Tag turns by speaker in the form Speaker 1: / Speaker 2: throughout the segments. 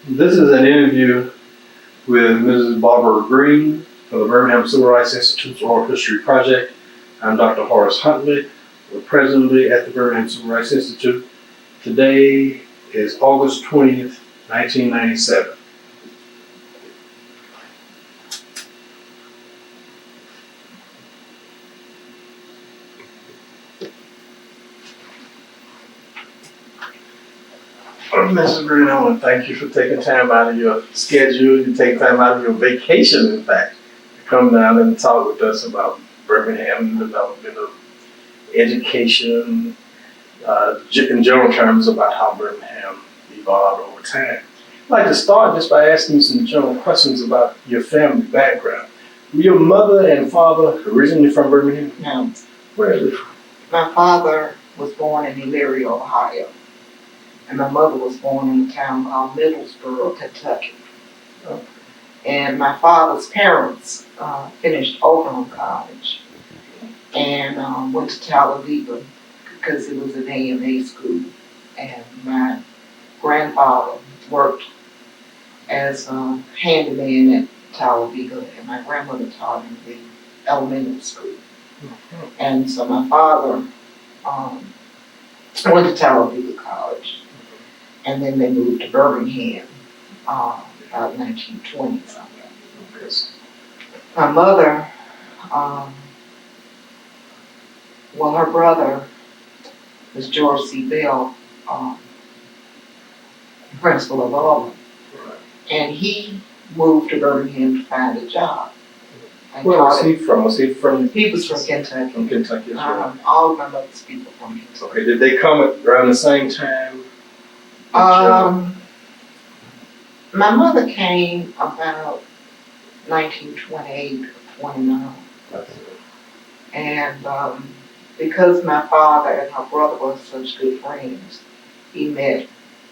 Speaker 1: This is an interview with Mrs. Barbara Green for the Birmingham Civil Rights Institute's Oral History Project. I'm Dr. Horace Huntley. We're presently at the Birmingham Civil Rights Institute. Today is August 20th, 1997. Mrs. Green, I want to thank you for taking time out of your schedule. You take time out of your vacation, in fact, to come down and talk with us about Birmingham and the development of education, in general terms about how Birmingham evolved over time. I'd like to start just by asking you some general questions about your family background. Were your mother and father originally from Birmingham?
Speaker 2: No.
Speaker 1: Where are they from?
Speaker 2: My father was born in Elyria, Ohio, and my mother was born in a town called Middlesboro, Kentucky.
Speaker 1: Oh.
Speaker 2: And my father's parents finished Oakland College and went to Talladega because it was an AMA school. And my grandfather worked as a handyman at Talladega, and my grandmother taught him the elementary school.
Speaker 1: Mm-hmm.
Speaker 2: And so my father went to Talladega College. And then they moved to Birmingham about 1920 something.
Speaker 1: Yes.
Speaker 2: My mother, her brother was George C. Bell, principal of Auburn.
Speaker 1: Right.
Speaker 2: And he moved to Birmingham to find a job.
Speaker 1: Where was he from? Was he from?
Speaker 2: He was from Kentucky.
Speaker 1: From Kentucky as well.
Speaker 2: All of my mother's people from Kentucky.
Speaker 1: Okay, did they come around the same time?
Speaker 2: My mother came about 1928 or 29. And because my father and her brother were such good friends, he met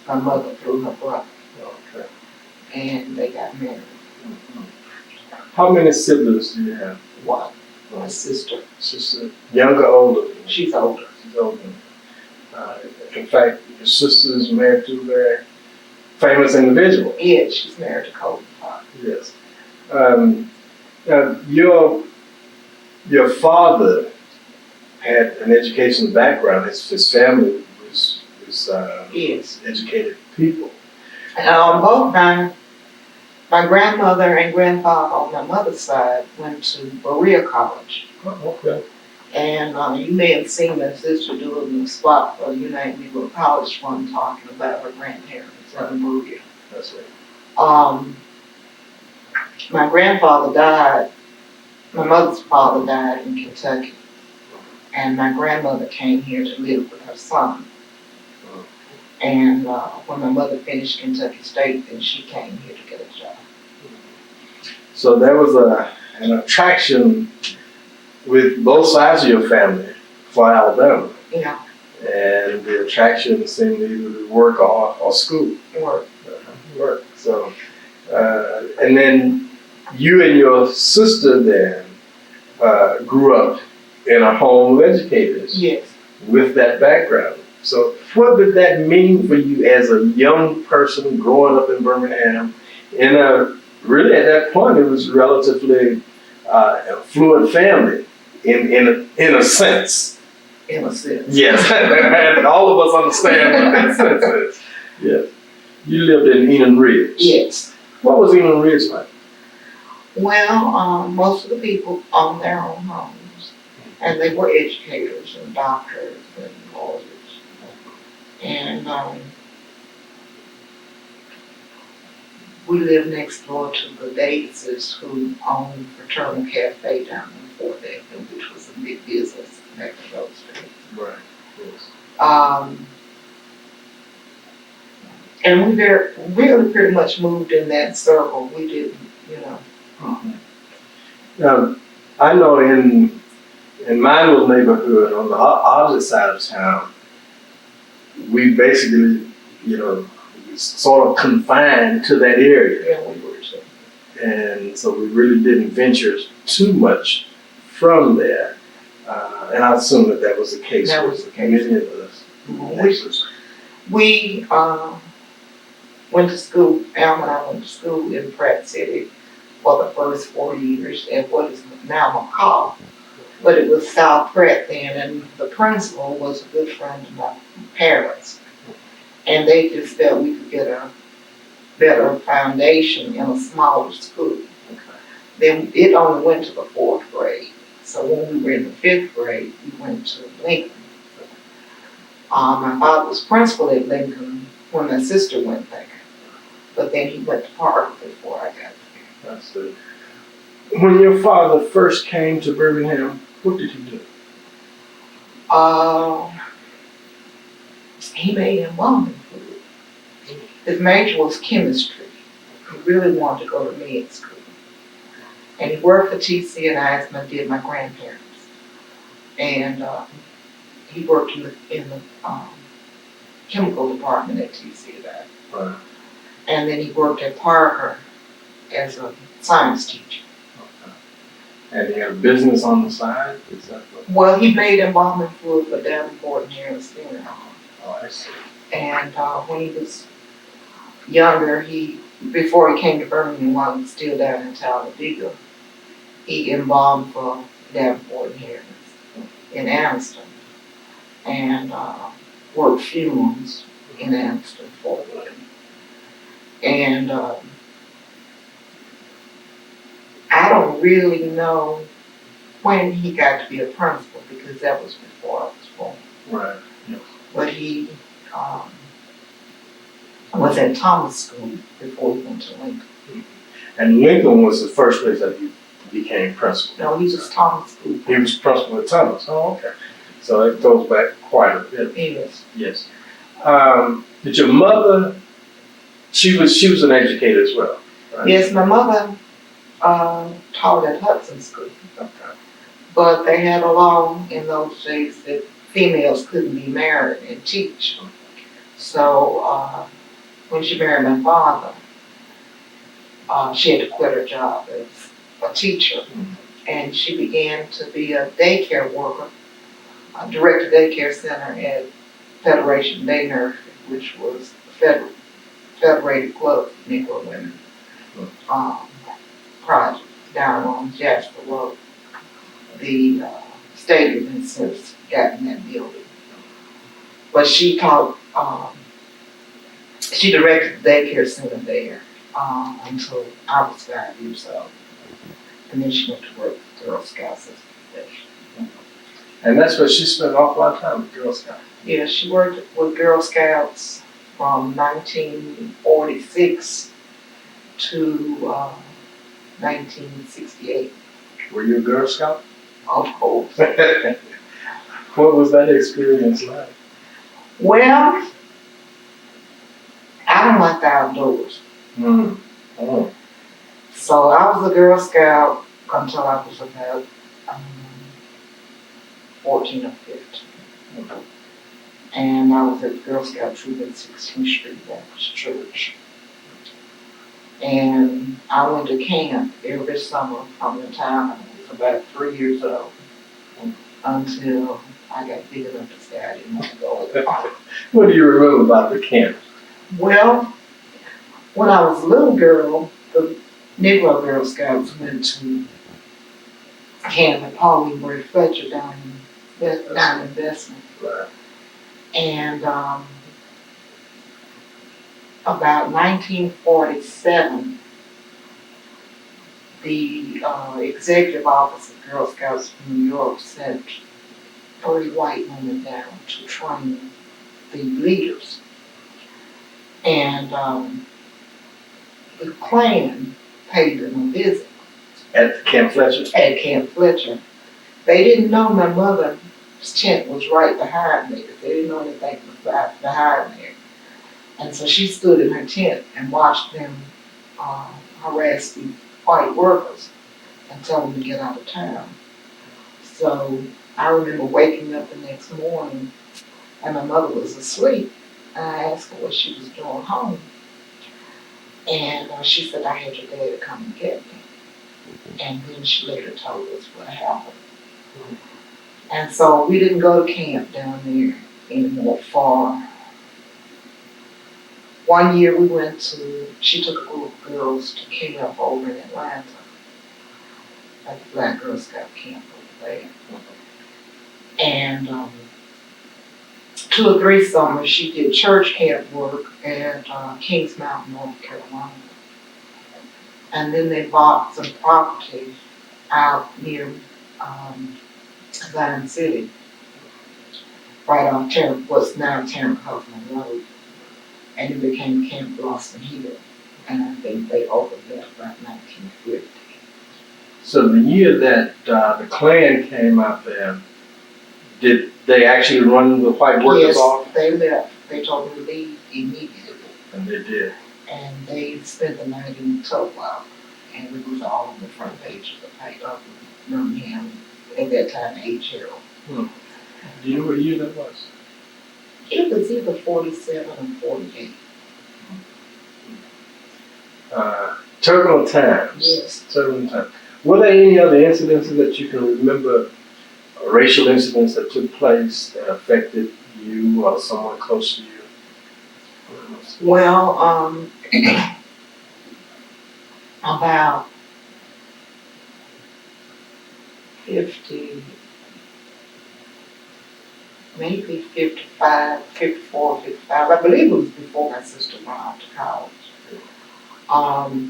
Speaker 2: my mother through her brother.
Speaker 1: Okay.
Speaker 2: And they got married.
Speaker 1: Mm-hmm. How many siblings do you have?
Speaker 2: One. My sister.
Speaker 1: Sister, younger, older?
Speaker 2: She's older.
Speaker 1: She's older. In fact, your sister is married to a very famous individual.
Speaker 2: Yeah, she's married to Colton Park.
Speaker 1: Yes. Now, your father had an educational background. His family was
Speaker 2: Yes.
Speaker 1: educated people.
Speaker 2: Both my grandmother and grandfather on my mother's side went to Berea College.
Speaker 1: Oh, okay.
Speaker 2: And you may have seen my sister doing the spot for the United Negro College Fund talking about her grandparents in Berea.
Speaker 1: That's right.
Speaker 2: My grandfather died, my mother's father died in Kentucky. And my grandmother came here to live with her son. And when my mother finished Kentucky State, then she came here to get a job.
Speaker 1: So there was an attraction with both sides of your family for Alabama.
Speaker 2: Yeah.
Speaker 1: And the attraction seemed either to work or school. Work. So, and then you and your sister then grew up in a home of educators.
Speaker 2: Yes.
Speaker 1: With that background. So what did that mean for you as a young person growing up in Birmingham really at that point it was relatively affluent family in a sense.
Speaker 2: In a sense.
Speaker 1: Yes, and all of us understand what that sense is. Yes. You lived in Enon Ridge.
Speaker 2: Yes.
Speaker 1: What was Enon Ridge like?
Speaker 2: Well, most of the people owned their own homes, and they were educators and doctors and lawyers. And we lived next door to the Davises, who owned Fraternal Cafe down in Fort Deckman, which was a big business back in those days.
Speaker 1: Right. Yes.
Speaker 2: And we really pretty much moved in that circle. We didn't,
Speaker 1: Mm-hmm. Now, I know in my little neighborhood on the opposite side of town, we basically, sort of confined to that area.
Speaker 2: Yeah, we were too.
Speaker 1: And so we really didn't venture too much from there. And I assume that was the case.
Speaker 2: That was the case.
Speaker 1: Many of us.
Speaker 2: We went to school, Alma and I went to school in Pratt City for the first 4 years at what is now McCall. But it was South Pratt then, and the principal was a good friend of my parents. And they just felt we could get a better foundation in a smaller school. Then it only went to the 4th grade. So when we were in the 5th grade, we went to Lincoln. My father was principal at Lincoln when my sister went there. But then he went to Parker before I got there.
Speaker 1: That's it. When your father first came to Birmingham, what did he do?
Speaker 2: He made embalming fluid. His major was chemistry. He really wanted to go to med school. And he worked for TC and I, as did my grandparents. And he worked in the chemical department at TC and I.
Speaker 1: Right.
Speaker 2: And then he worked at Parker as a science teacher.
Speaker 1: Okay. And he had a business on the side? Is that what?
Speaker 2: Well, he made embalming fluid for Davenport and Harris Funeral Home.
Speaker 1: Oh, I see.
Speaker 2: And when he was younger, before he came to Birmingham, while he was still down in Talladega, he embalmed for Davenport and Harris in Anniston, and worked funerals in Anniston for them. And I don't really know when he got to be a principal, because that was before I was born.
Speaker 1: Right. Yes.
Speaker 2: But he was at Thomas School before he went to Lincoln.
Speaker 1: And Lincoln was the first place that he became principal?
Speaker 2: No, he was Thomas School.
Speaker 1: He was principal at Thomas. Oh, okay. So it goes back quite a bit.
Speaker 2: Yes.
Speaker 1: Yes. Did your mother? She was an educator as well, right?
Speaker 2: Yes, my mother taught at Hudson School.
Speaker 1: Okay.
Speaker 2: But they had a law in those days that females couldn't be married and teach. So when she married my father, she had to quit her job as a teacher.
Speaker 1: Mm-hmm.
Speaker 2: And she began to be a daycare worker, director daycare center at Federation Day Nursery, which was the Federated Club for Negro women project down on Jasper Road. The stadium has since gotten that building. But she taught, she directed the daycare center there until I was 5 years old. And then she went to work with Girl Scouts as a professional.
Speaker 1: And that's where she spent an awful lot of time with Girl Scouts.
Speaker 2: Yeah, she worked with Girl Scouts from 1946 to 1968.
Speaker 1: Were you a Girl Scout?
Speaker 2: Of course.
Speaker 1: What was that experience like?
Speaker 2: Well, I don't like the outdoors.
Speaker 1: Mm. Oh.
Speaker 2: So I was a Girl Scout until I was about 14 or 15. And I was at the Girl Scout troop at 16th Street Baptist Church. And I went to camp every summer from the time I was about 3 years old until I got big enough to say I didn't want to go.
Speaker 1: What do you remember about the camp?
Speaker 2: Well, when I was a little girl, the Negro Girl Scouts went to camp at Pauline Murray Fletcher down in Investment.
Speaker 1: Right.
Speaker 2: And about 1947, the executive office of Girl Scouts of New York sent 30 white women down to train the leaders. And the Klan paid them a visit.
Speaker 1: At Camp Fletcher?
Speaker 2: At Camp Fletcher. They didn't know my mother's tent was right behind me. They didn't know anything was behind there. And so she stood in her tent and watched them harass the white workers and tell them to get out of town. So I remember waking up the next morning and my mother was asleep. And I asked her what she was doing home. And she said, I had your dad to come and get me. And then she later told us what happened. And so we didn't go to camp down there anymore for one year she took a group of girls to camp over in Atlanta, at the Black Girl Scout camp over there. And 2 or 3 summers she did church camp work at Kings Mountain, North Carolina. And then they bought some property out near Zion City, right off what's now Terrence Huffman Road. And it became Camp Blossom Hill. And I think they opened that about 1950.
Speaker 1: So the year that the Klan came out there, did they actually run the white workers off?
Speaker 2: Yes, they left. They told them to leave immediately.
Speaker 1: And they did.
Speaker 2: And they spent the night in Tulsa. And it was all on the front page of the paper of Birmingham, at that time, Age Herald.
Speaker 1: Do you know what year that was?
Speaker 2: It was either 47 or 48.
Speaker 1: Turbulent times.
Speaker 2: Yes.
Speaker 1: Turbulent times. Were there any other incidents that you can remember, racial incidents that took place that affected you or someone close to you?
Speaker 2: Well, about 50, maybe 55, 54, 55. I believe it was before my sister went off to college.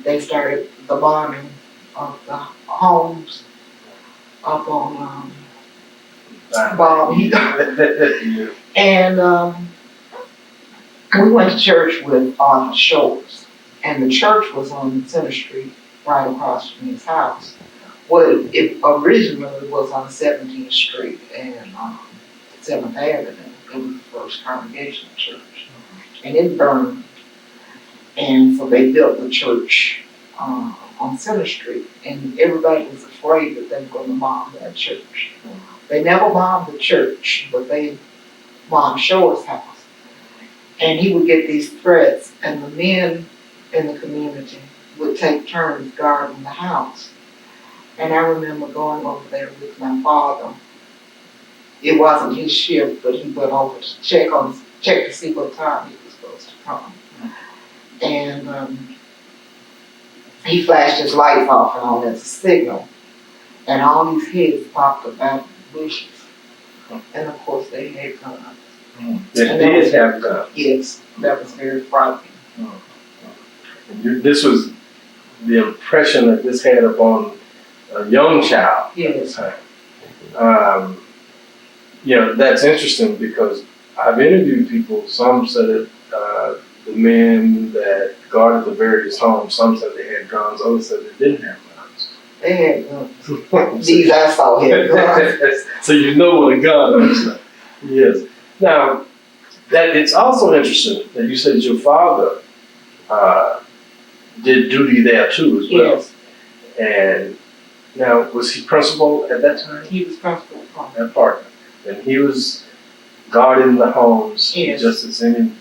Speaker 2: They started the bombing of the homes up on Bobby. And we went to church with Arthur Shores, and the church was on Center Street, right across from his house. Well, it originally was on 17th Street and 7th Avenue. It was the first Congregational church, and it burned. And so they built the church on Center Street, and everybody was afraid that they were going to bomb that church. They never bombed the church, but they bombed Shore's house. And he would get these threats, and the men in the community would take turns guarding the house. And I remember going over there with my father. It wasn't his shift, but he went over to check to see what time he was supposed to come. And he flashed his lights off and all as a signal. And all these heads popped up out of the bushes. And of course they had guns.
Speaker 1: They did have guns.
Speaker 2: Yes, that was very frightening.
Speaker 1: This was the impression that this had upon a young child.
Speaker 2: Yes.
Speaker 1: That's interesting because I've interviewed people. Some said that the men that guarded the various homes, some said they had guns, others said they didn't have guns.
Speaker 2: They had guns. These I saw had guns.
Speaker 1: So you know what a gun is. Yes. Now, that it's also interesting that you said your father did duty there too as well.
Speaker 2: Yes.
Speaker 1: And now, was he principal at that time?
Speaker 2: He was principal.
Speaker 1: That partner. And he was guarding the homes just as any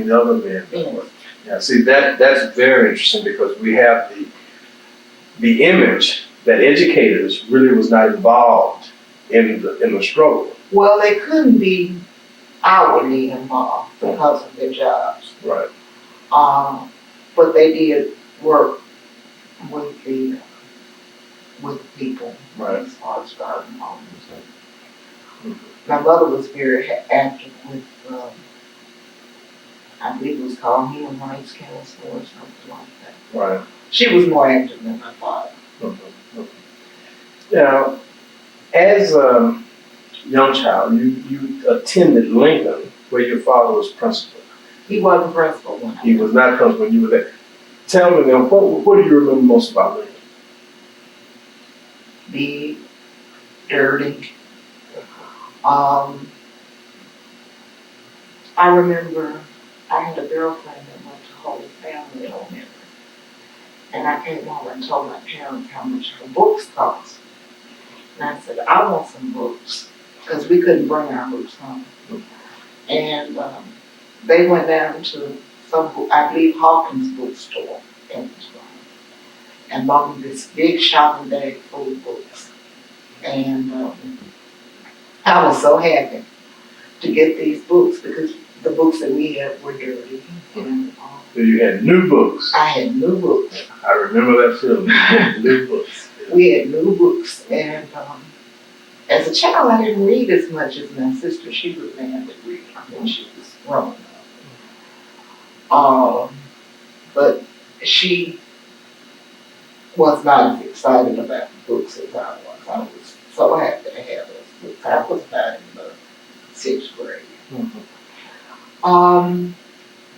Speaker 1: of the other men were. Yeah, see, that's very interesting because we have the image that educators really was not involved in the struggle.
Speaker 2: Well, they couldn't be outwardly involved because of their jobs.
Speaker 1: Right.
Speaker 2: But they did work with the people,
Speaker 1: right,
Speaker 2: as far as guarding homes. My mother was very active with, I believe it was called Human Rights Council or something like that.
Speaker 1: Right.
Speaker 2: She was more active than my father.
Speaker 1: Now, as a young child, you attended Lincoln, where your father was principal.
Speaker 2: He wasn't principal when
Speaker 1: He was not principal when you were there. Tell me then, what do you remember most about Lincoln?
Speaker 2: Big, dirty. I remember I had a girlfriend that went to Holy Family Elementary. And I came home and told my parents how much her books cost. And I said, I want some books, because we couldn't bring our books home. And they went down to some, I believe, Hawkins bookstore in this one, and bought me this big shopping bag full of books. And I was so happy to get these books because the books that we had were dirty. And,
Speaker 1: So you had new books.
Speaker 2: I had new books.
Speaker 1: I remember that feeling. New books.
Speaker 2: We had new books, and as a child, I didn't read as much as my sister. She was mad to read when she was growing up. But she was not as excited about the books as I was. I was so happy to have those books. I was about in the 6th grade.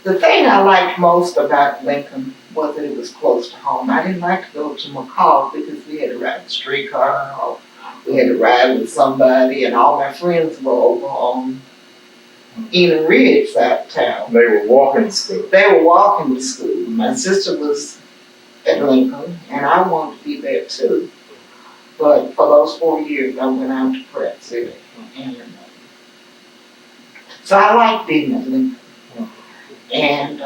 Speaker 2: The thing I liked most about Lincoln was that it was close to home. I didn't like to go to McCall because we had to ride the streetcar, or we had to ride with somebody, and all my friends were over on Enid Ridge side of town.
Speaker 1: They were walking to school.
Speaker 2: They were walking to school. My sister was at Lincoln, and I wanted to be there too. But for those 4 years, I went out to Pratt City. And so I liked being at Lincoln. And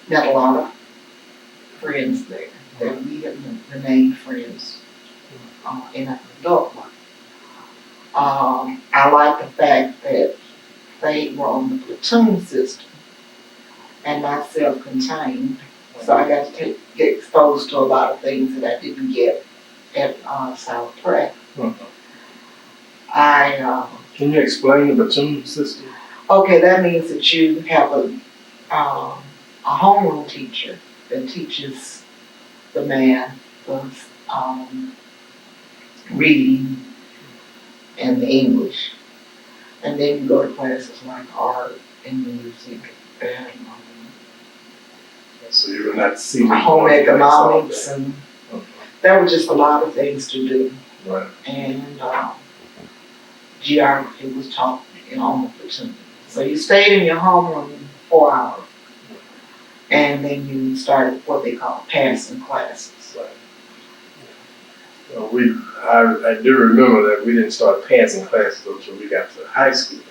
Speaker 2: met a lot of friends there that we have remained friends in our adult life. I like the fact that they were on the platoon system and not self-contained. So I got to get exposed to a lot of things that I didn't get at South Pratt.
Speaker 1: Can you explain the platoon system?
Speaker 2: Okay, that means that you have a homeroom teacher that teaches the math, the reading, and the English. And then you go to classes like art and music and
Speaker 1: So you were not seeing
Speaker 2: home economics, and there were just a lot of things to do.
Speaker 1: Right.
Speaker 2: And geography was taught on the platoon. So you stayed in your homeroom 4 hours, and then you started what they call passing classes.
Speaker 1: Well, I do remember that we didn't start passing classes until we got to high school.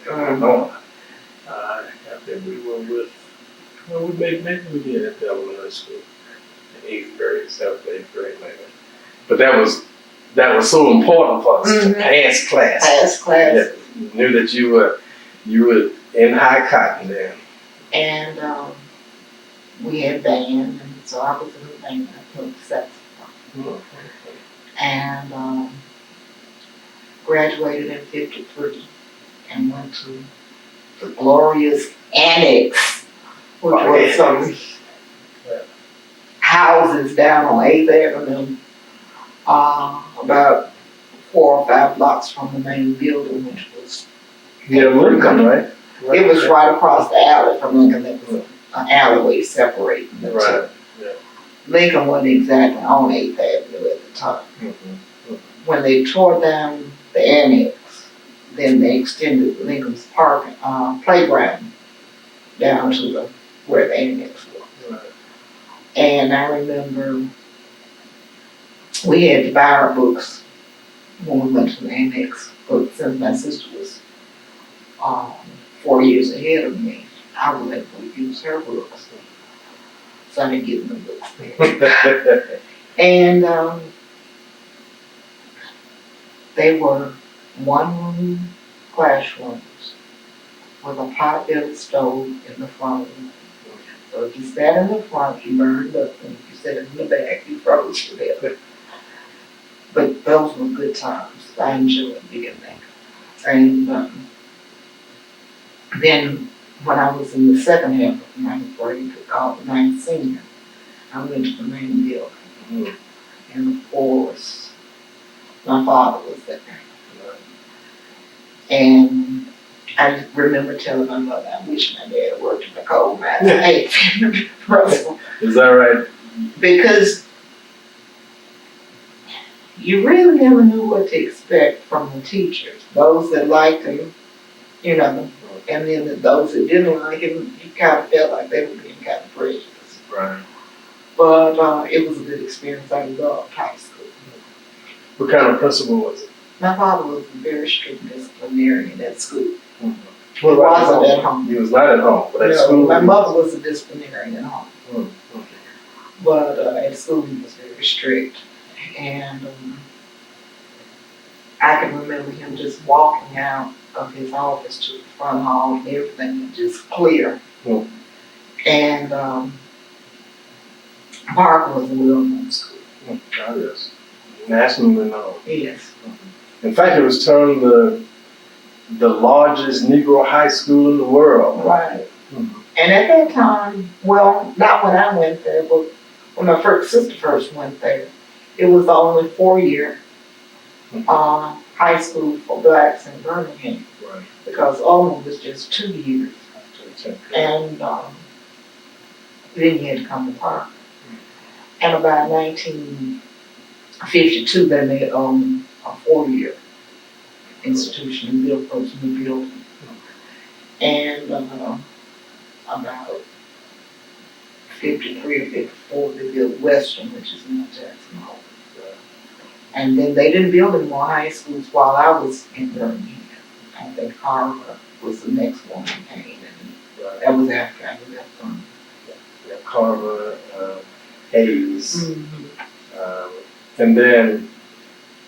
Speaker 1: I think we were with, well, maybe we did at the elementary school, in 8th grade, 7th, 8th grade, maybe. But that was so important for us to pass classes.
Speaker 2: Pass classes.
Speaker 1: Yeah, you knew that you were in high cotton then.
Speaker 2: And we had band, and so I was in the band. I played saxophone. And graduated in 53 and went to the glorious Annex, which was some houses down on 8th Avenue, about 4 or 5 blocks from the main building, which was
Speaker 1: Lincoln, right?
Speaker 2: It was right across the alley from Lincoln. There was an alleyway separating the two.
Speaker 1: Yeah.
Speaker 2: Lincoln wasn't exactly on 8th Avenue at the time. When they tore down the annex, then they extended Lincoln's park playground down to where the annex was.
Speaker 1: Right.
Speaker 2: And I remember we had to buy our books when we went to the annex. But since my sister was 4 years ahead of me, I was able to use her books. So I didn't get the books there. And they were 1-room classrooms with a pot-bellied stove in the front room. So if you sat in the front, you burned up, and if you sat in the back, you froze to death. But those were good times. I enjoyed being there. And then when I was in the second half of 9th grade, called the 9th senior, I went to the main building. And of course, my father was there. And I remember telling my mother, I wish my dad worked in the coal mine.
Speaker 1: Is that right?
Speaker 2: Because you really never knew what to expect from the teachers. Those that liked him, and then those that didn't like him, you kind of felt like they were being kind of prejudiced.
Speaker 1: Right.
Speaker 2: But it was a good experience. I loved high school.
Speaker 1: What kind of principal was it?
Speaker 2: My father was a very strict disciplinarian at school.
Speaker 1: He
Speaker 2: wasn't at home.
Speaker 1: He was not at home, but at school.
Speaker 2: My mother was a disciplinarian at home. But at school he was very strict. And I can remember him just walking out of his office to the front hall, and everything was just clear.
Speaker 1: Mm.
Speaker 2: And Parker was a well-known school.
Speaker 1: Oh, yes. Nationally known.
Speaker 2: Yes.
Speaker 1: In fact, it was termed the largest Negro high school in the world.
Speaker 2: Right.
Speaker 1: Mm-hmm.
Speaker 2: And at that time, well, not when I went there, but when my sister first went there, it was the only 4-year high school for blacks in Birmingham.
Speaker 1: Right.
Speaker 2: Because Oldham was just 2 years. And then you had to come to Parker. And about 1952, they made a 4-year institution and built those new buildings. And about 53 or 54, they built Western, which is now Jackson Hole. And then they didn't build any more high schools while I was in Birmingham. I think Carver was the next one that came, and that was after I left from.
Speaker 1: Yeah, Carver, Hayes,
Speaker 2: Mm-hmm.
Speaker 1: And then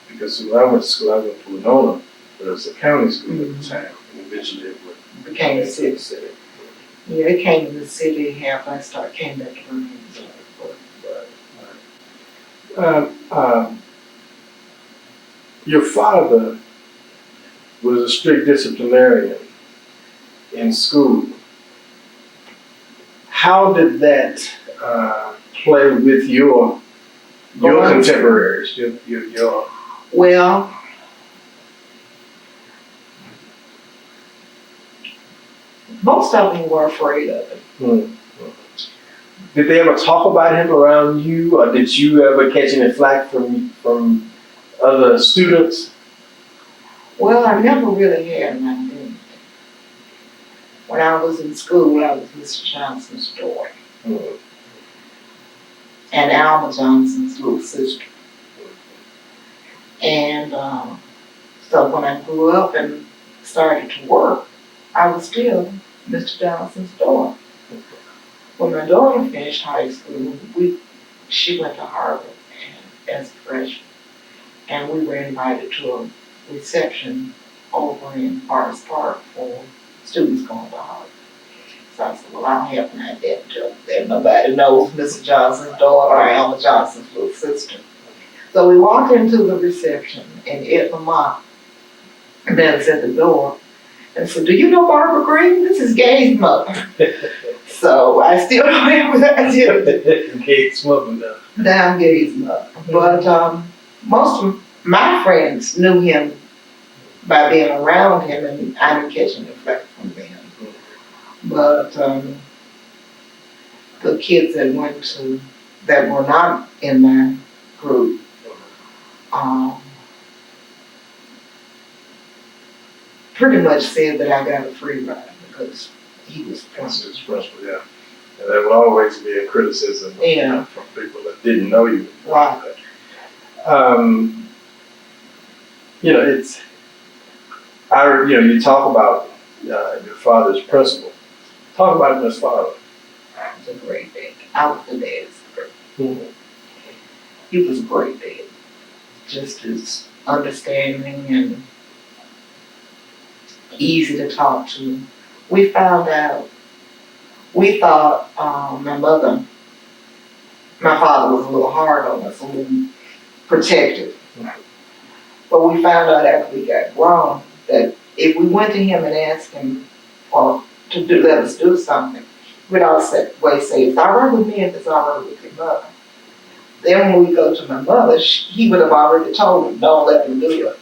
Speaker 1: because when I went to school, I went to Winona, but it was a county school at the time, and eventually it
Speaker 2: Became a city. Yeah, it came to the city after I came back to Birmingham.
Speaker 1: Right. Your father was a strict disciplinarian in school. How did that play with your contemporaries? Your
Speaker 2: Well, most of them were afraid of it.
Speaker 1: Did they ever talk about him around you, or did you ever catch any flack from other students?
Speaker 2: Well, I never really had an identity. When I was in school, I was Mr. Johnson's daughter. And Alma Johnson's little sister. And so when I grew up and started to work, I was still Mr. Johnson's daughter. When my daughter finished high school, she went to Harvard as a freshman. And we were invited to a reception over in Forest Park for students going to Harvard. So I said, well, I don't have an identity there. Nobody knows Mr. Johnson's daughter or Alma Johnson's little sister. So we walked into the reception, and Ed Lamont met us at the door and said, do you know Barbara Green? This is Gay's mother. So I still don't have an identity.
Speaker 1: Gay's mother now.
Speaker 2: Now I'm Gay's mother. But most of my friends knew him by being around him, and I didn't catch any flack from them. But the kids that were not in my group, pretty much said that I got a free ride because he was principal.
Speaker 1: Yeah. And there will always be a criticism from people that didn't know you.
Speaker 2: Right.
Speaker 1: You talk about your father's principle. Talk about his father.
Speaker 2: He was a great dad. I was the dad's girl.
Speaker 1: Mm-hmm.
Speaker 2: He was a great dad. Just as understanding and easy to talk to. We thought my father was a little hard on us, a little protective. But we found out after we got grown that if we went to him and asked him let us do something, we'd always say, it's all right with me if it's all right with your mother. Then when we go to my mother, he would have already told him, don't let him do it.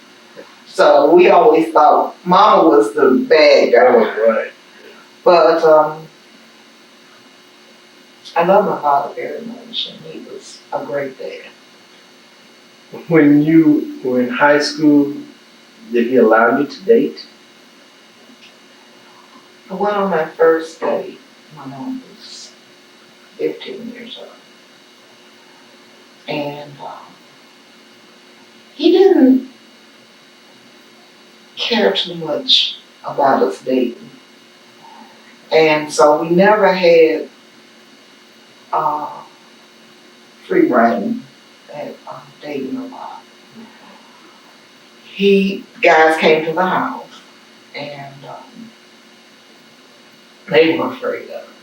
Speaker 2: So we always thought Mama was the bad guy.
Speaker 1: Oh, right.
Speaker 2: But I love my father very much, and he was a great dad.
Speaker 1: When you were in high school, did he allow you to date?
Speaker 2: I went on my first date when I was 15 years old. And he didn't care too much about us dating. And so we never had free riding at dating a lot. Guys came to the house and they were afraid of her.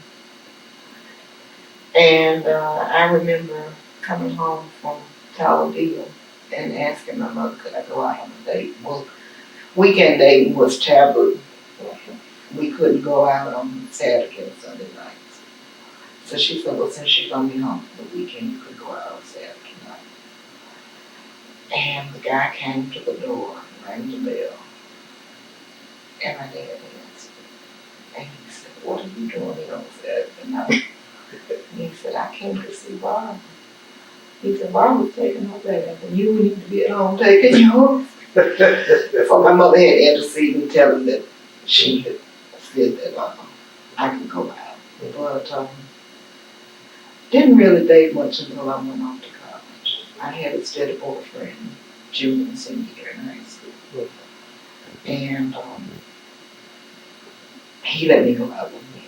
Speaker 2: And I remember coming home from Talladega and asking my mother, could I go out on a date? Well, weekend dating was taboo. We couldn't go out on Saturday and Sunday nights. So she said, well, since she's going to be home for the weekend, you could go out on Saturday night. And the guy came to the door and rang the bell. And my dad answered. And he said, what are you doing here on Saturday night? And he said, I came to see Barbara. He said, Barbara's taking her bath, and you need to be at home taking yours. So my mother had interceded and tell him that she had said that I could go out. But didn't really date much until I went off to college. I had a steady boyfriend, junior and senior year in high school. And he let me go out with him.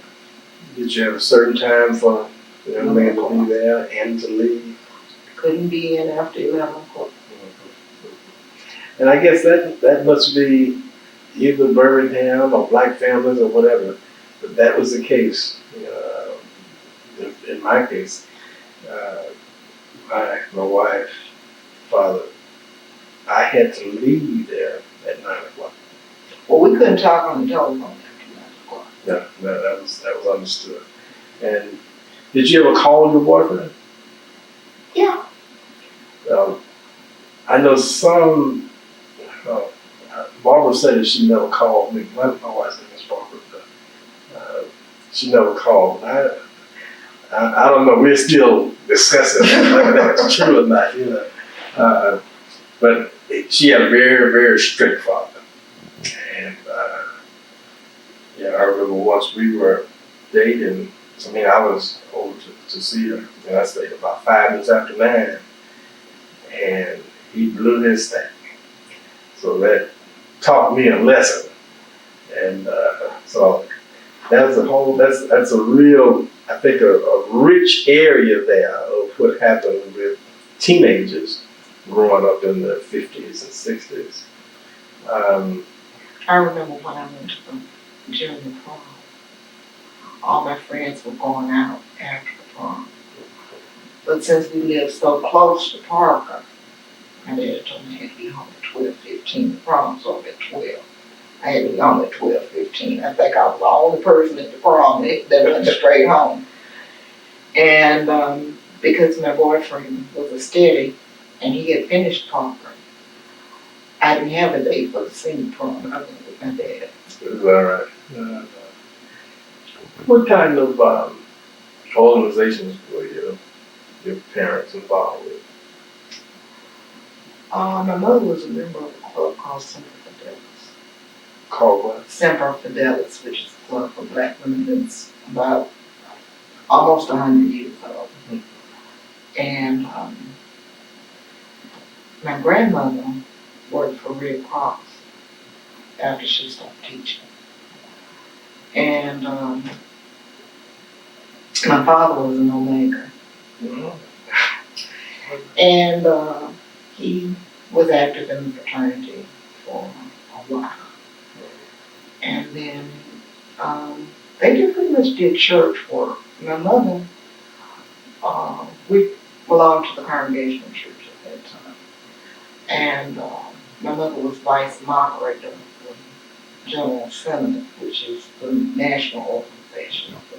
Speaker 1: Did you have a certain time for the young man to be there and to leave?
Speaker 2: Couldn't be in after 11 o'clock.
Speaker 1: And I guess that must be either Birmingham or black families or whatever, but that was the case. In my case, my wife, father, I had to leave there at 9 o'clock.
Speaker 2: Well, we couldn't talk on the telephone after 9 o'clock.
Speaker 1: Yeah, that was understood. And did you ever call your boyfriend?
Speaker 2: Yeah.
Speaker 1: I know some. Barbara said that she never called me. My wife's name is Barbara. She never called. I don't know. We're still discussing whether that's true or not. But she had a very, very strict father. And I remember once we were dating. I was over to see her, and I stayed about 5 minutes after 9, and he blew his stack. So that taught me a lesson, and so that's a real, I think, a rich area there of what happened with teenagers growing up in the 50s and 60s.
Speaker 2: I remember when I went to the junior prom, all my friends were going out after the prom. But since we lived so close to Parker, my dad told me I had to be home at 12:15. The prom was over at 12. I had to be home at 12:15. I think I was the only person at the prom that went straight home. And because my boyfriend was a steady and he had finished Parker, I didn't have a date for the senior prom. I went with my dad.
Speaker 1: Is that right? What kind of organizations were your parents involved with?
Speaker 2: My mother was a member of a club called Semper Fidelis.
Speaker 1: Called what?
Speaker 2: Semper Fidelis, which is a club for black women that's about almost 100 years old.
Speaker 1: Mm-hmm.
Speaker 2: And my grandmother worked for Red Cross after she stopped teaching. And my father was an Omega.
Speaker 1: Mm-hmm.
Speaker 2: And he was active in the fraternity for a while. And then they pretty much did church work. My mother, we belonged to the Congregational Church at that time. And my mother was vice moderator of the General Assembly, which is the national organization of the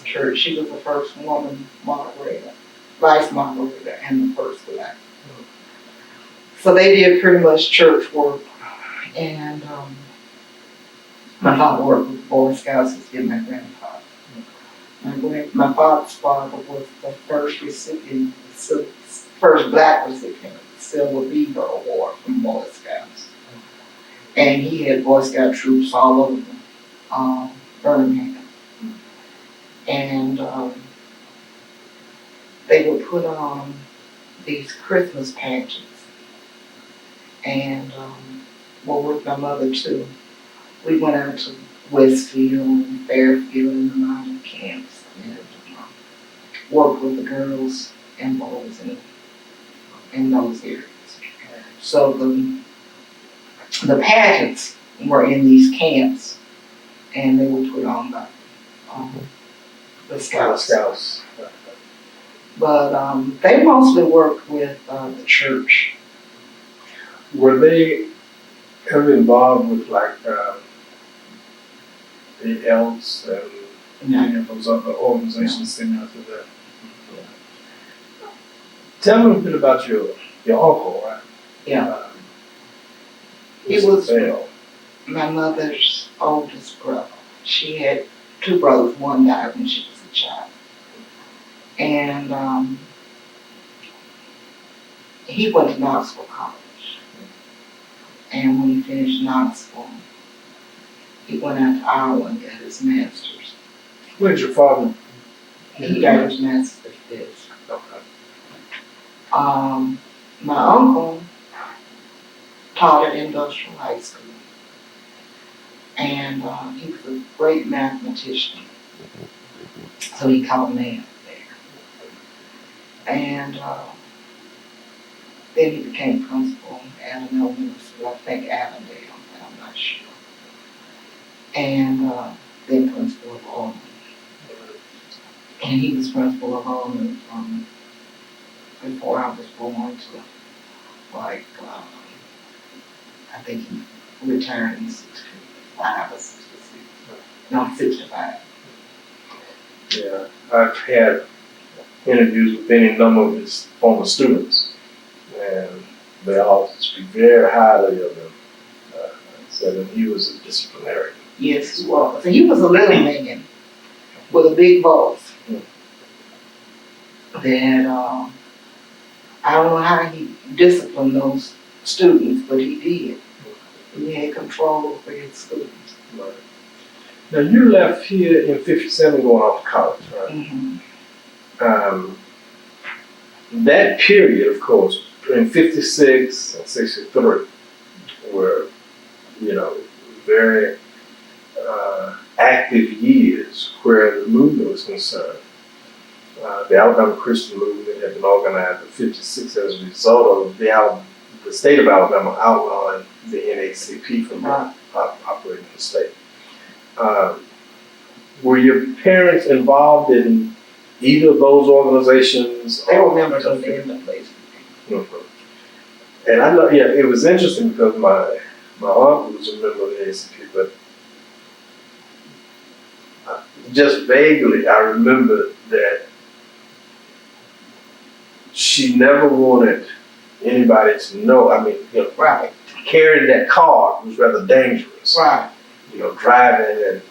Speaker 2: church. She was the first woman moderator, vice moderator, and the first black. So they did pretty much church work. And my father worked with the Boy Scouts as did my grandfather. My father's father was the first recipient, first black recipient of the Silver Beaver Award from Boy Scouts. And he had Boy Scout troops all over Birmingham. And they would put on these Christmas pageants. And with my mother too, we went out to Westfield and Fairfield and the mountain camps and worked with the girls and boys in those areas. So the pageants were in these camps, and they were put on by the Scouts.
Speaker 1: Scouts.
Speaker 2: But they mostly worked with the church.
Speaker 1: Were they ever involved with like the Elks and any of those other organizations similar to that? Tell me a bit about your uncle, right?
Speaker 2: Yeah. He
Speaker 1: Mr.
Speaker 2: was
Speaker 1: Bell.
Speaker 2: my mother's oldest brother. She had two brothers. One died when she was a child. And he went to Knoxville College. And when he finished Knoxville, he went out to Iowa and got his master's.
Speaker 1: Where did your father?
Speaker 2: He got his master's at this.
Speaker 1: Okay.
Speaker 2: My uncle taught at Industrial High School. And he was a great mathematician. So he taught math there. And then he became principal at an elementary school, I think Avondale, I'm not sure. And then principal of Allman. And he was principal of Allman from before I was born to like, I think he retired in 65 or 66. No, 65.
Speaker 1: Yeah, I've had interviews with any number of his former students, and they all speak very highly of him. Said that he was a disciplinarian.
Speaker 2: Yes, he was. And he was a little man with a big voice. That I don't know how he disciplined those students, but he did. He had control over his students.
Speaker 1: Right. Now you left here in '57 going off to college, right?
Speaker 2: Mm-hmm.
Speaker 1: That period, of course, between '56 and '63 were, very active years where the movement was concerned. The Alabama Christian movement had been organized in '56 as a result of the state of Alabama outlawing the NAACP from operating the state. Were your parents involved in either of those organizations?
Speaker 2: They were members of the NAACP.
Speaker 1: And I know, it was interesting because my aunt was a member of the NAACP, but just vaguely I remember that she never wanted anybody to know. I mean,
Speaker 2: Right.
Speaker 1: carrying that card was rather dangerous.
Speaker 2: Right.
Speaker 1: Driving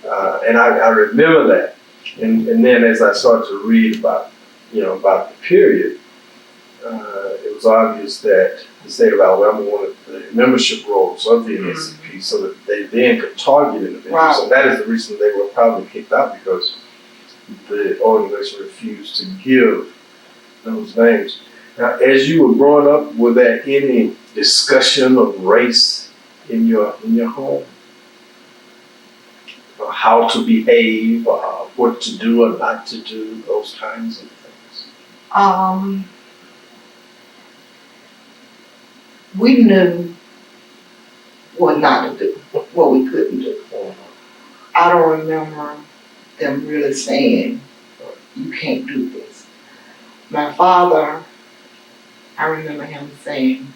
Speaker 1: and I remember that. And then as I started to read about the period, it was obvious that the state of Alabama wanted the membership rolls of the NAACP so that they then could target individuals.
Speaker 2: Right.
Speaker 1: So that is the reason they were probably kicked out, because the organization refused to give those names. Now, as you were growing up, was there any discussion of race in your home? Or how to behave, what to do or not to do, those kinds of things?
Speaker 2: We knew what not to do, what we couldn't do. I don't remember them really saying, you can't do this. My father, I remember him saying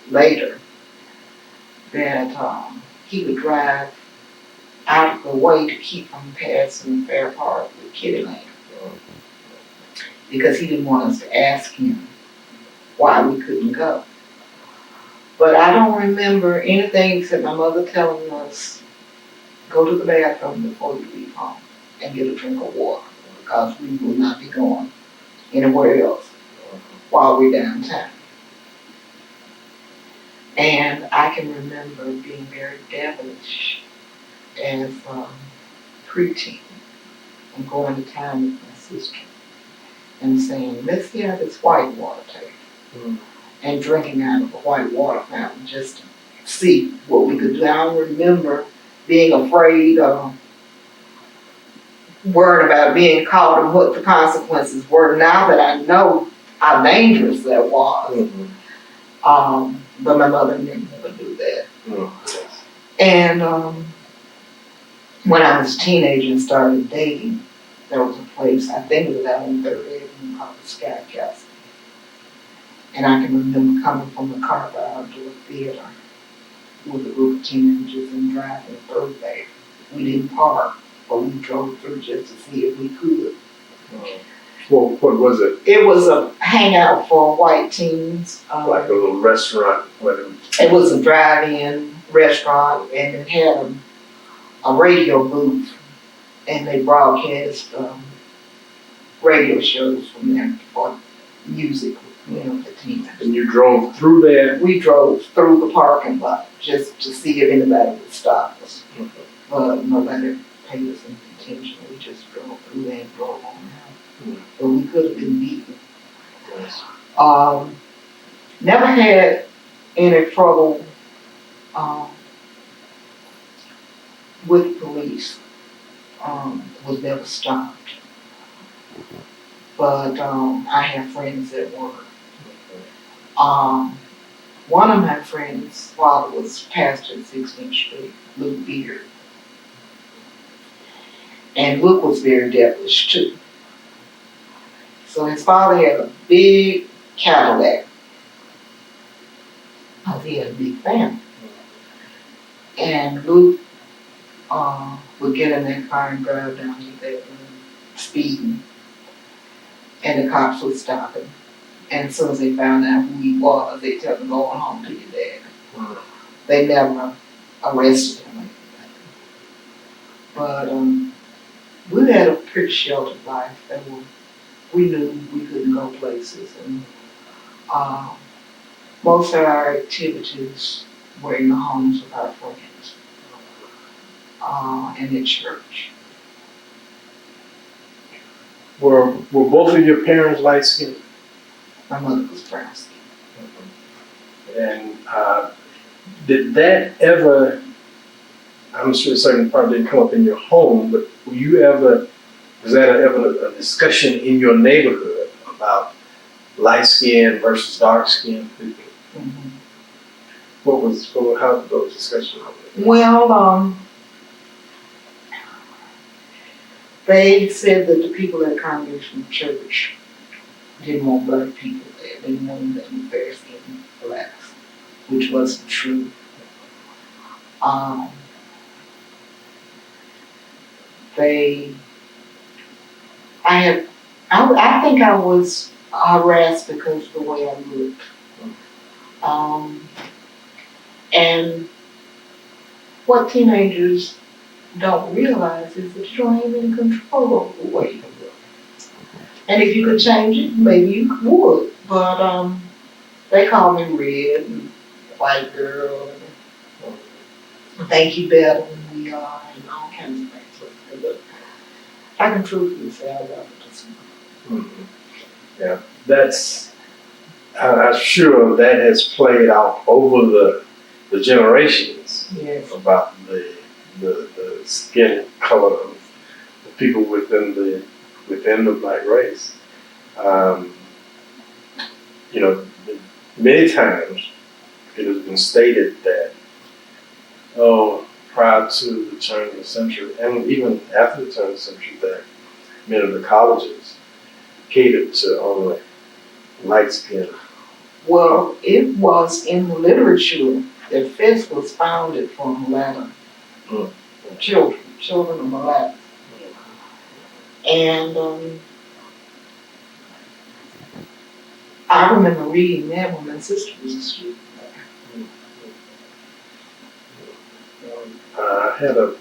Speaker 2: later that he would drive out of the way to keep from passing Fair Park with Kitty Lane, because he didn't want us to ask him why we couldn't go. But I don't remember anything except my mother telling us, go to the bathroom before you leave home and get a drink of water, because we will not be going anywhere else while we're downtown. And I can remember being very devilish as preteen and going to town with my sister and saying, let's get out this white water tank. And drinking out of a white water fountain just to see what we could do. I don't remember being afraid or worried about being caught and what the consequences were. Now that I know how dangerous that was, but my mother didn't never do that. And when I was a teenager and started dating, there was a place, I think it was out on 3rd Avenue called the Sky Castle. And I can remember coming from the Carver Outdoor Theater with a group of teenagers and driving through there. We didn't park, but we drove through just to see if we could.
Speaker 1: Well, what was it?
Speaker 2: It was a hangout for white teens.
Speaker 1: Like a little restaurant?
Speaker 2: It was a drive-in restaurant, and it had a radio booth, and they broadcast radio shows from there for music, for teens.
Speaker 1: And you drove through there?
Speaker 2: We drove through the parking lot just to see if anybody would stop us. But nobody paid us any attention. We just drove through there and drove on out. But we could have been beaten.
Speaker 1: Yes.
Speaker 2: Never had any trouble with police. Was never stopped. But I have friends that were. One of my friends' father was pastor at 16th Street, Luke Beard. And Luke was very devilish too. So his father had a big Cadillac. He had a big family. And Luke would get in that car and drive down to that speeding. And the cops would stop him. And as soon as they found out who he was, they tell him, go on home to your dad. They never arrested him. But we had a pretty sheltered life. We knew we couldn't go places. And most of our activities were in the homes of our friends and at church.
Speaker 1: Were both of your parents light skinned?
Speaker 2: My mother was brown skinned.
Speaker 1: And did that ever, I'm sure certainly probably didn't come up in your home, but was that ever a discussion in your neighborhood about light skin versus dark skin people? Mm-hmm. How did those discussions go?
Speaker 2: Well, they said that the that congregated from church didn't want black people there. They didn't want them fair skinned blacks, which wasn't true. I think I was harassed because of the way I looked. And what teenagers don't realize is that you don't have any control over the way you look. And if you could change it, maybe you would. But they call me red and white girl and think you better than we are and all kinds of things. But I can truthfully say I love it this morning.
Speaker 1: Yeah, I'm sure that has played out over the generations.
Speaker 2: Yes.
Speaker 1: About the skin color of the people within the black race. Many times it has been stated that, prior to the turn of the century, and even after the turn of the century, that many of the colleges catered to only light skin.
Speaker 2: Well, it was in the literature that Fisk was founded for mulatto children of mulattoes. And I remember reading that when my sister was a student.
Speaker 1: I had a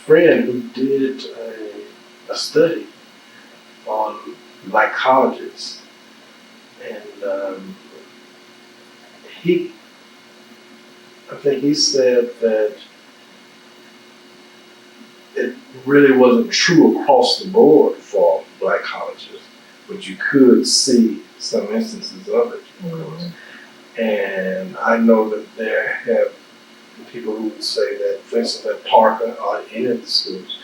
Speaker 1: friend who did a study on black colleges, and I think he said that it really wasn't true across the board for black colleges, but you could see some instances of it. Mm-hmm. And I know that there have been people who would say that, for instance, at Parker or any of the schools,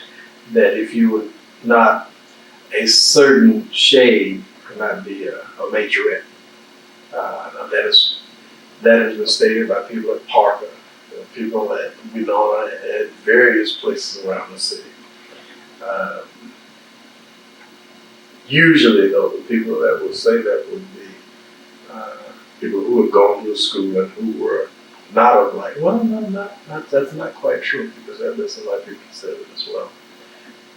Speaker 1: that if you were not a certain shade, could not be a majorette. That has been stated by people at Parker. people that we know at various places around the city. Usually, though, the people that would say that would be people who had gone to school and who were not of like, well, no, that's not quite true, because there are some other people who said it as well.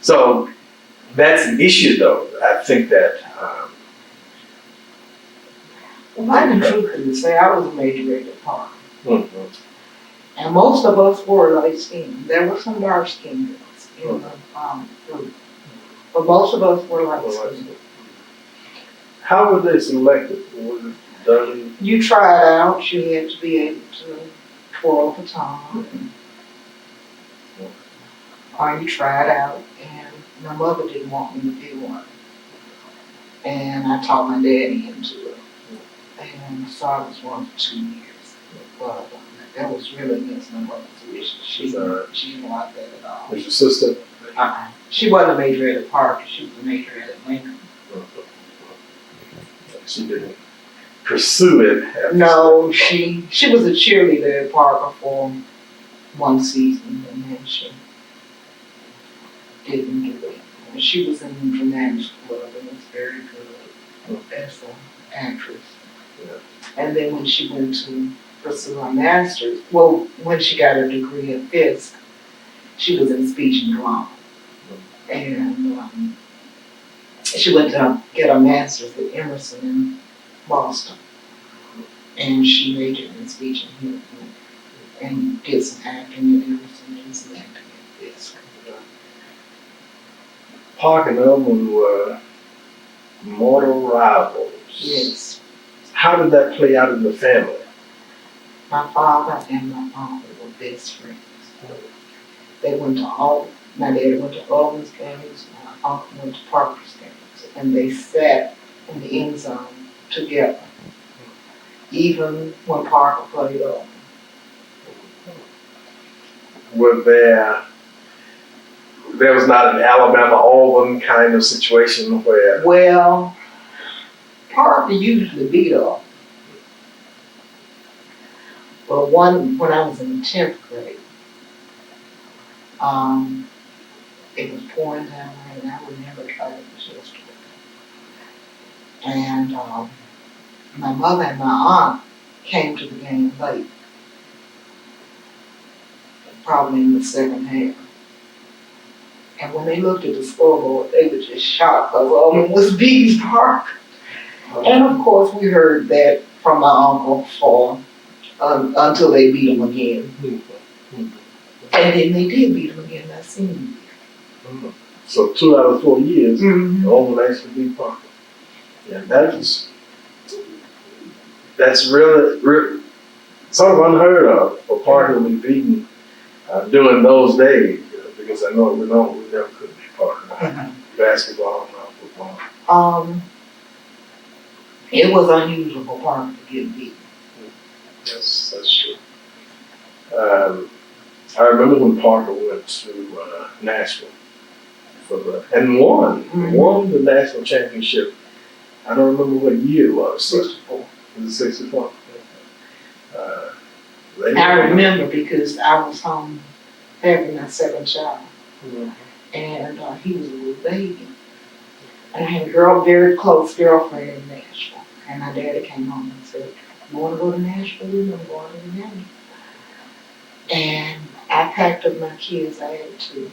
Speaker 1: So that's the issue, though. I think that.
Speaker 2: Well, I can truthfully say I was a major at the park.
Speaker 1: Mm-hmm.
Speaker 2: And most of us were light skinned. There were some dark skinned girls in the group. But most of us were light skinned.
Speaker 1: How were they selected? Was it done?
Speaker 2: You tried out, you had to be able to twirl the tongue. Or you tried out, and my mother didn't want me to be one. And I taught my daddy into it. And so I was one for 2 years. But that was really against my mother's wishes. She didn't like that at all.
Speaker 1: Was your sister?
Speaker 2: She wasn't a major at the park, she was a major at Lincoln.
Speaker 1: She didn't pursue it.
Speaker 2: No, she was a cheerleader at Parker for one season, and then she didn't do it. And she was in the dramatics club and was very good as an actress.
Speaker 1: Yeah. And
Speaker 2: then when she went to pursue her master's, well, when she got her degree at Fisk, she was in speech and drama. And she went to get her master's at Emerson in Boston. And she majored in speech and humor and did some acting at Emerson and some acting at Fisk.
Speaker 1: Park and Elman were mortal rivals.
Speaker 2: Yes.
Speaker 1: How did that play out in the family?
Speaker 2: My father and my uncle were best friends. They went to my dad went to Owens games, my uncle went to Parker's games, and they sat in the end zone together, even when Parker played Owens.
Speaker 1: Were there was not an Alabama-Auburn kind of situation where...
Speaker 2: Well, Parker usually beat Auburn. But when I was in the 10th grade, it was pouring down rain, and I would never try to resist it. And my mother and my aunt came to the game late, probably in the second half. And when they looked at the scoreboard, they were just shocked because Auburn was beating Parker. And of course, we heard that from my uncle until they beat him again. And then they did beat him again that senior year.
Speaker 1: So 2 out of 4 years, Auburn actually beat Parker. Yeah, that's really sort of unheard of for Parker to be beaten during those days, because I know we never could beat Parker. Basketball, not football.
Speaker 2: It was unusual for Parker to get beaten.
Speaker 1: Yes, that's true. I remember when Parker went to Nashville and won the national championship. I don't remember what year it was.
Speaker 2: 64.
Speaker 1: Was it 64?
Speaker 2: I remember because I was home having my second child, and he was a little baby. And I had a very close girlfriend in Nashville, and my daddy came home and said, "You want to go to Nashville? We're going to go to Nashville." And I packed up my kids, I had to,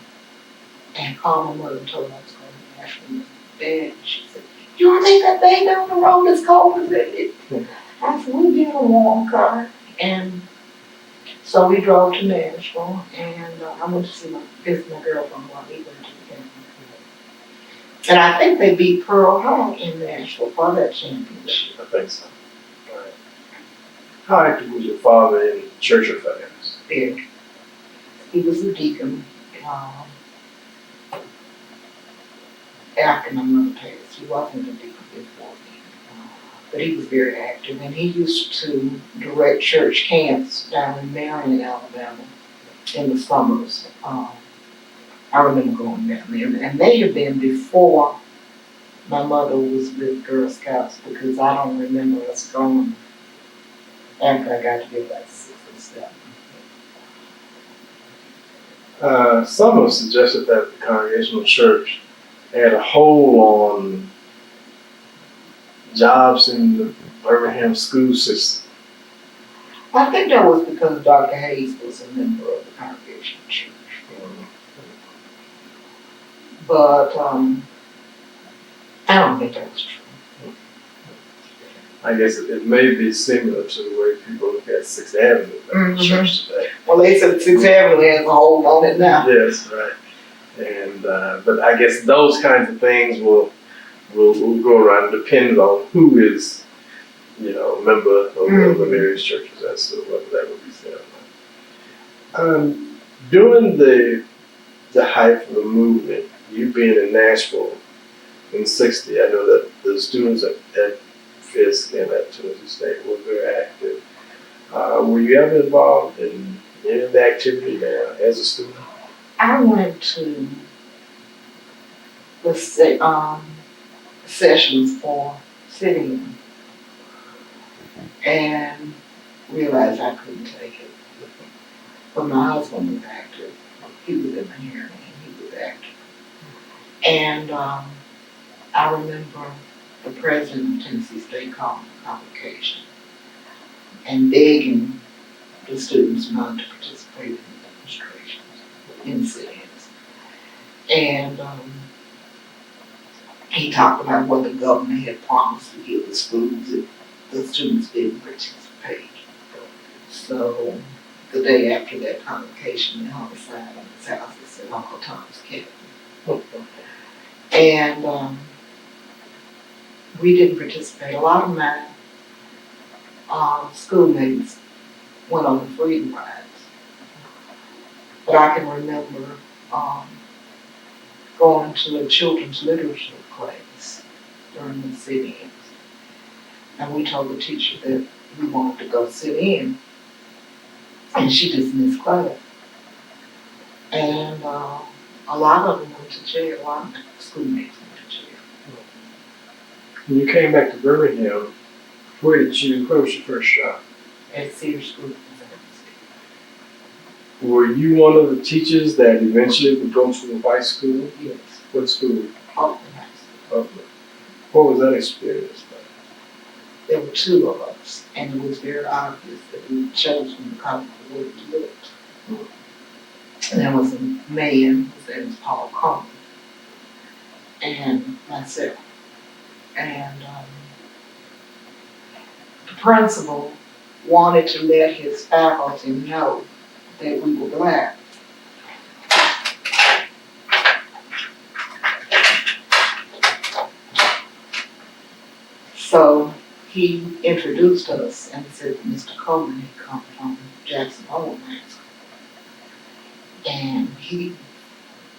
Speaker 2: and called my mother and told her I was going to Nashville. And she said, "You want to take that baby down the road as cold as it is?" I said, "We'll get a warm car." And so we drove to Nashville, and I went to visit my girlfriend while we went to the game. And I think they beat Pearl High in Nashville for that championship.
Speaker 1: I think so. Right. How active was your father in church affairs?
Speaker 2: Very. He was a deacon after my mother passed. He wasn't a deacon before me. But he was very active, and he used to direct church camps down in Marion, Alabama, in the summers. I remember going down there, and may have been before my mother was with Girl Scouts, because I don't remember us going after I got to be about 6 or 7.
Speaker 1: Some have suggested that the Congregational Church had a hold on jobs in the Birmingham school system.
Speaker 2: I think that was because Dr. Hayes was a member of the Congregational Church. But I don't think that was true.
Speaker 1: I guess it may be similar to the way people look at Sixth Avenue Church today.
Speaker 2: Well, they said Sixth Avenue has a hold on it now.
Speaker 1: Yes, right. And but I guess those kinds of things will go around. It depends on who is, a member of the various churches as to whether that would be said or not. During the height of the movement, you being in Nashville in '60, I know that the students at Fisk and at Tennessee State were very active. Were you ever involved in any of the activity there as a student?
Speaker 2: I went to the sessions for sitting and realized I couldn't take it. But my husband was active. He was in the hearing and he was active. And I remember the president of Tennessee State calling a convocation and begging the students not to participate in the demonstrations, in sit-ins. And he talked about what the governor had promised to give the schools if the students didn't participate. So the day after that convocation, they hung a sign on his house that said Uncle Tom's Cabin. And we didn't participate. A lot of my schoolmates went on the freedom rides. But I can remember going to a children's literature class during the sit-ins. And we told the teacher that we wanted to go sit in. And she dismissed class. And a lot of them went to jail. A lot of schoolmates went to jail.
Speaker 1: When you came back to Birmingham, where was your first job?
Speaker 2: At Sears School.
Speaker 1: Were you one of the teachers that eventually would go to a white school?
Speaker 2: Yes.
Speaker 1: What school?
Speaker 2: Oakland High School.
Speaker 1: Oakland. What was that experience like?
Speaker 2: There were two of us, and it was very obvious that we chose them because of the way we looked. And there was a man, his name was Paul Coleman, and myself. And the principal wanted to let his faculty know that we were black. So he introduced us and said that Mr. Coleman had come from Jackson Hole High School. And he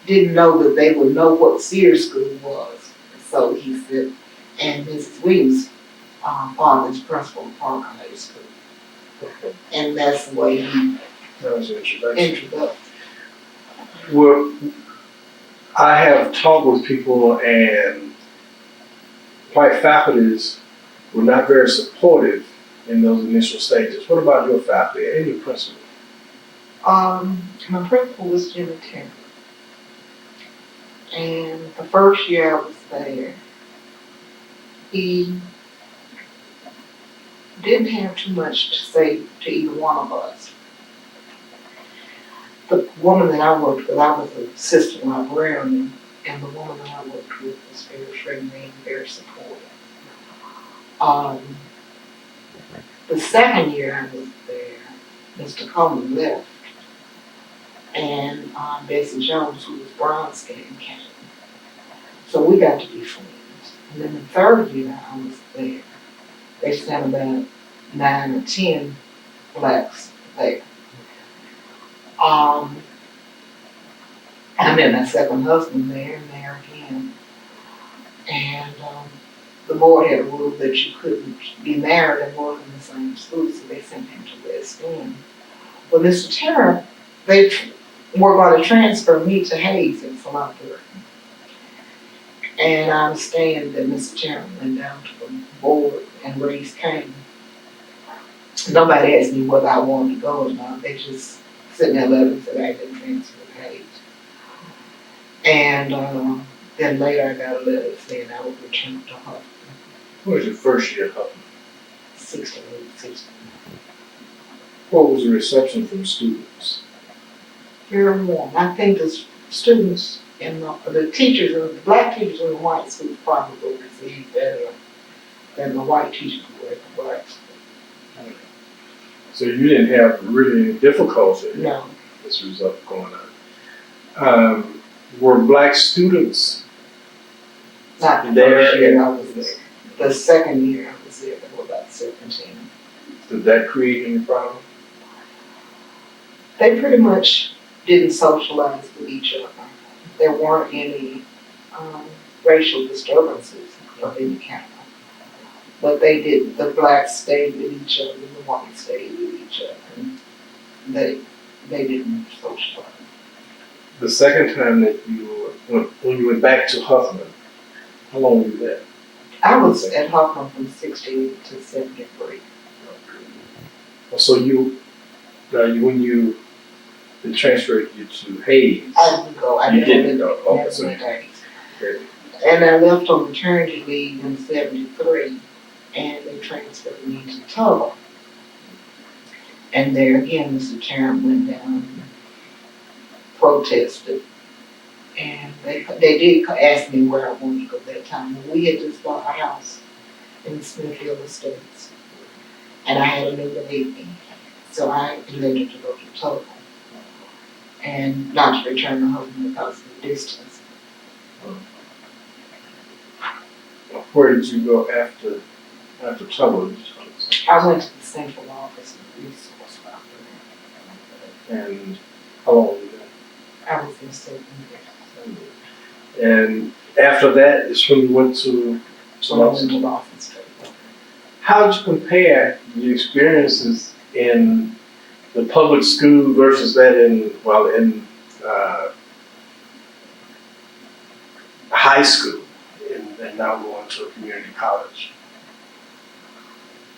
Speaker 2: didn't know that they would know what Sears School was. So he said, and Mrs. Williams' father's principal of Park High School. And that's the way he
Speaker 1: That was your introduction.
Speaker 2: introduced.
Speaker 1: Well, I have talked with people, and white faculties were not very supportive in those initial stages. What about your faculty and your principal?
Speaker 2: My principal was Jimmy Taylor. And the first year I was there, he didn't have too much to say to either one of us. The woman that I worked with, I was an assistant librarian, and the woman that I worked with was very friendly and very supportive. The second year I was there, Mr. Coleman left, and Bessie Jones, who was brown skin, came. So we got to be friends. And then the third year I was there, they sent about 9 or 10 blacks there. I met my second husband there and married him. And the board had a rule that you couldn't be married and work in the same school, so they sent him to West End. But Mr. Terra, they were going to transfer me to Hayes in Philadelphia. And I understand that Mr. Terra went down to the board and raised Cain. Nobody asked me whether I wanted to go or not. They just sent me a letter and said I had been transferred to Hayes. And then later I got a letter saying I would return to Huffman.
Speaker 1: What was your first year at Huffman?
Speaker 2: 68.
Speaker 1: What was the reception from students?
Speaker 2: Very warm. I think the students and the teachers, the black teachers in the white schools probably received better than the white teachers were at the black school.
Speaker 1: So you didn't have really any difficulty
Speaker 2: No.
Speaker 1: as a result of going on. Were black students
Speaker 2: Not the
Speaker 1: there?
Speaker 2: first year I was there. The second year I was there, there were about 17.
Speaker 1: Did that create any problem?
Speaker 2: They pretty much didn't socialize with each other. There weren't any racial disturbances of any kind. But they did. The blacks stayed with each other, and the whites stayed with each other. And they didn't socialize.
Speaker 1: The second time that when you went back to Huffman, how long were you there?
Speaker 2: I was at Huffman from 68 to 73.
Speaker 1: So when they transferred you to Hayes,
Speaker 2: I didn't go. I
Speaker 1: you didn't go. Okay,
Speaker 2: never
Speaker 1: so
Speaker 2: went to Hayes.
Speaker 1: okay.
Speaker 2: And I left on maternity leave in 73, and they transferred me to Tulsa. And there again, Mr. Tarrant went down and protested. And they did ask me where I wanted to go that time. And we had just bought a house in Smithfield Estates. And I had a new baby. So I elected to go to Tulsa. And not to return to Huffman because of the distance.
Speaker 1: Where did you go after Tulsa?
Speaker 2: I went to the central office of the resource library.
Speaker 1: And how long were you there?
Speaker 2: I was in 7 years.
Speaker 1: And after that is when you went to
Speaker 2: So I went to Lawson State.
Speaker 1: How did you compare the experiences in the public school versus that in high school and now going to a community college?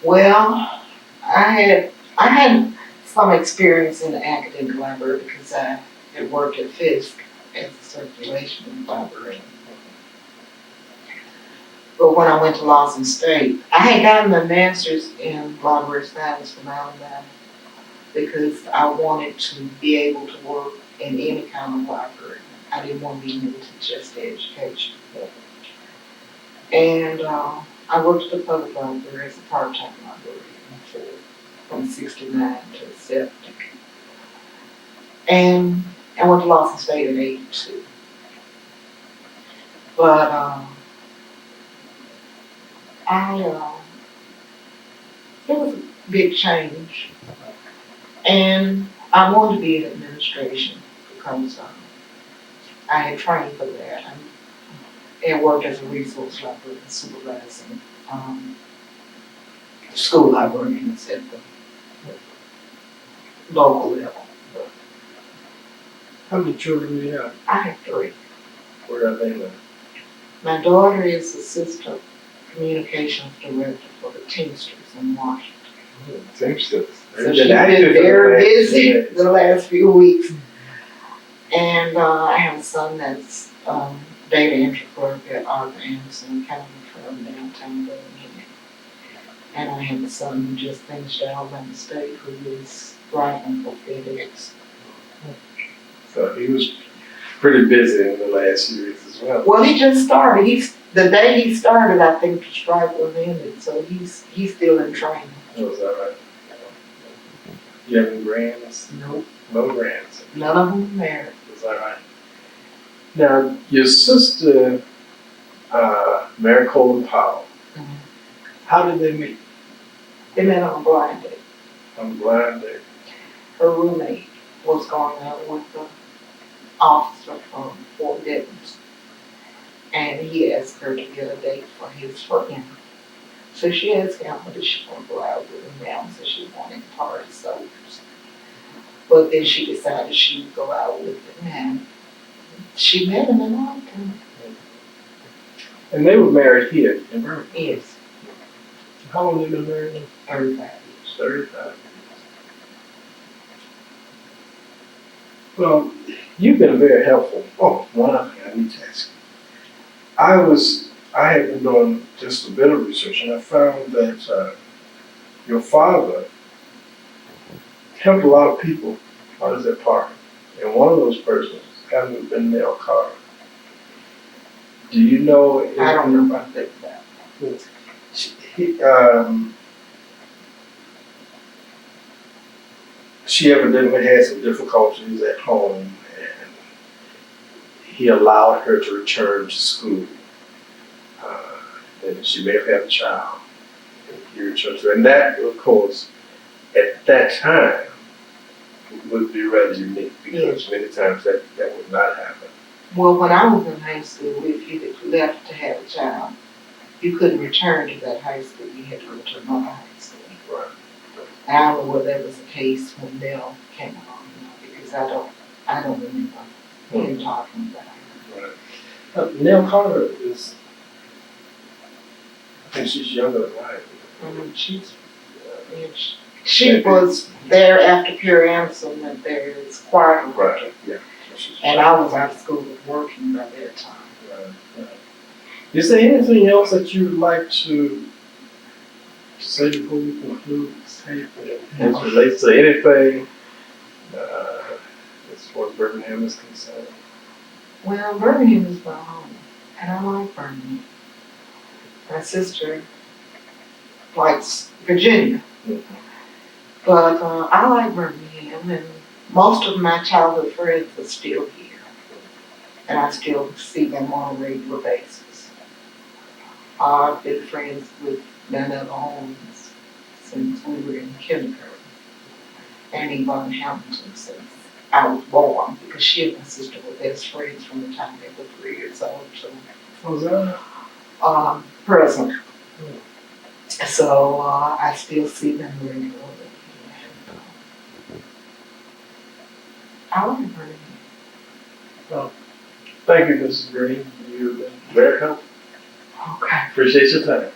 Speaker 2: Well, I had some experience in the academic library because I had worked at Fisk as a circulation librarian. But when I went to Lawson State, I had gotten a master's in library science from Alabama because I wanted to be able to work in any kind of library. I didn't want to be limited to just education. And I worked at the public library as a part-time librarian from 69 to 70. And I went to Lawson State in 82. But it was a big change. And I wanted to be in administration because I had trained for that and worked as a resource librarian supervising school librarians at the local level.
Speaker 1: How many children do you have?
Speaker 2: I have 3.
Speaker 1: Where are they now?
Speaker 2: My daughter is assistant communications director for the Teamsters in Washington.
Speaker 1: Teamsters.
Speaker 2: So she's been very busy the last few weeks. And I have a son that's data entry clerk at Arthur Anderson County Firm downtown Birmingham. And I have a son who just finished Alabama State who is driving for FedEx.
Speaker 1: So he was pretty busy in the last years as well.
Speaker 2: Well, he just started. The day he started, I think the strike was ended, so he's still in training.
Speaker 1: Oh, is that right? You have any grands?
Speaker 2: Nope.
Speaker 1: No grands.
Speaker 2: None of them married.
Speaker 1: Is that right? Now, your sister, Maricola Powell, how did they meet?
Speaker 2: They met on a blind date.
Speaker 1: On a blind date.
Speaker 2: Her roommate was going out with the officer from Fort Devens. And he asked her to get a date for his friend. So she asked him, did she want to go out with him now? So she wanted party soldiers. But then she decided she would go out with him, and she met him and liked him.
Speaker 1: And they were married here in Birmingham.
Speaker 2: Yes,
Speaker 1: How long have they been married?
Speaker 2: 35 years.
Speaker 1: 35 years. Well, You've been very helpful. Oh, one other thing I need to ask you. I had been doing just a bit of research, and I found that your father helped a lot of people out of their party. And one of those persons hasn't been Nell Carter. Do you know?
Speaker 2: I don't know about that.
Speaker 1: She evidently had some difficulties at home, and he allowed her to return to school. And she may have had a child, and he returned to her. And that, of course, at that time, would be rather unique, because many times that would not happen.
Speaker 2: Well, when I was in high school, if you had left to have a child, you couldn't return to that high school. You had to go to another high school.
Speaker 1: Right.
Speaker 2: I don't know whether that was the case when Nell came along, because I don't remember him talking about it.
Speaker 1: Right. Nell Carter is, I think she's younger than I am.
Speaker 2: She was there after Perry Anderson went there as choir director.
Speaker 1: Right, yeah.
Speaker 2: And I was out of school working by that time.
Speaker 1: Right. Is there anything else that you would like to say before we conclude this tape as it relates to anything as far as Birmingham is concerned?
Speaker 2: Well, Birmingham is my home, and I like Birmingham. My sister likes Virginia.
Speaker 1: Mm-hmm.
Speaker 2: But I like Birmingham, and most of my childhood friends are still here. And I still see them on a regular basis. I've been friends with Nanette Holmes since we were in kindergarten. And Yvonne Hamilton since I was born, because she and my sister were best friends from the time they were 3 years old to present. So I still see them regularly. I like Birmingham.
Speaker 1: Well, thank you, Mrs. Green. You've been very helpful.
Speaker 2: Okay.
Speaker 1: Appreciate your time.